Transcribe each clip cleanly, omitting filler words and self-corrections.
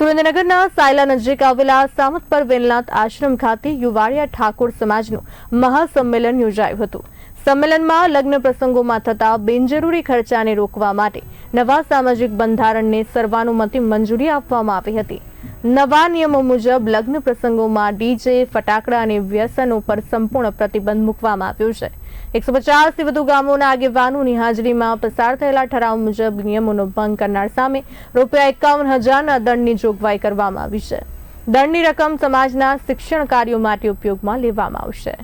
સુરેન્દ્રનગરના સાયલા નજીક આવેલા સામતપર વેલનાથ આશ્રમ ખાતે યુવાડિયા ઠાકોર સમાજનું મહાસંમેલન યોજાયું હતું। સંમેલનમાં લગ્ન પ્રસંગોમાં થતા બિનજરૂરી ખર્ચાને રોકવા માટે નવા સામાજિક બંધારણને સર્વાનુમતે મંજૂરી આપવામાં આવી હતી। નવા નિયમો મુજબ લગ્ન પ્રસંગોમાં ડીજે, ફટાકડા અને વ્યસનો પર સંપૂર્ણ પ્રતિબંધ મૂકવામાં આવ્યો છે। 150 થી વધુ ગામોના આગેવાનોની હાજરીમાં પસાર થયેલા ઠરાવ મુજબ નિયમોનો ભંગ કરનાર સામે ₹51,000ના દંડની જોગવાઈ કરવામાં આવી છે। દંડની રકમ સમાજના શિક્ષણ કાર્યો માટે ઉપયોગમાં લેવામાં આવશે।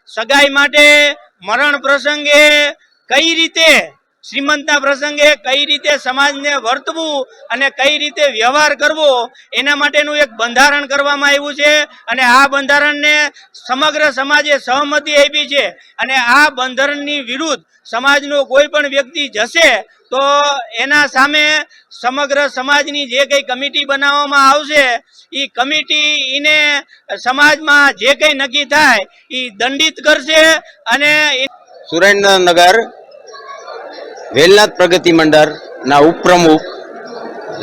સગાઈ માટે, મરણ પ્રસંગે કઈ રીતે, શ્રીમંતના પ્રસંગે કઈ રીતે સમાજને વર્તવું અને કઈ રીતે વ્યવહાર કરવો એના માટેનું એક બંધારણ કરવામાં આવ્યું છે અને આ બંધારણને સમગ્ર સમાજે સહમતિ આપી છે અને આ બંધારણની વિરુદ્ધ સમાજનો કોઈ પણ વ્યક્તિ જશે તો એના સામે સમગ્ર સમાજની જે કઈ કમિટી બનાવવામાં આવશે એ કમિટી એને સમાજમાં જે કઈ નક્કી થાય એ દંડિત કરશે। અને સુરેન્દ્રનગર વેલનાથ પ્રગતિ મંડળના ઉપપ્રમુખ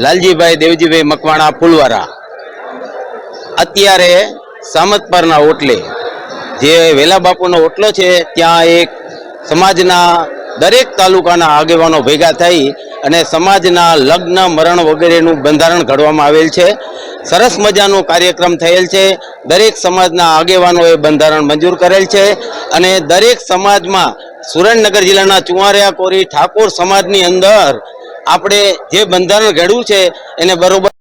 લાલજીભાઈ દેવજીભાઈ મકવાણા ફૂલવારા અત્યારે સામતપરના ઓટલે જે વેલા બાપુનો ઓટલો છે ત્યાં એક સમાજના દરેક તાલુકાના આગેવાનો ભેગા થઈ અને સમાજના લગ્ન મરણ વગેરેનું બંધારણ ઘડવામાં આવેલ છે। સરસ મજાનો કાર્યક્રમ થયેલ છે। દરેક સમાજના આગેવાનોએ બંધારણ મંજૂર કરેલ છે અને દરેક સમાજમાં સુરેન્દ્રનગર જિલ્લાના ચુવારિયા કોરી ઠાકોર સમાજની અંદર આપણે જે બંધારણ ઘડ્યું છે એને બરોબર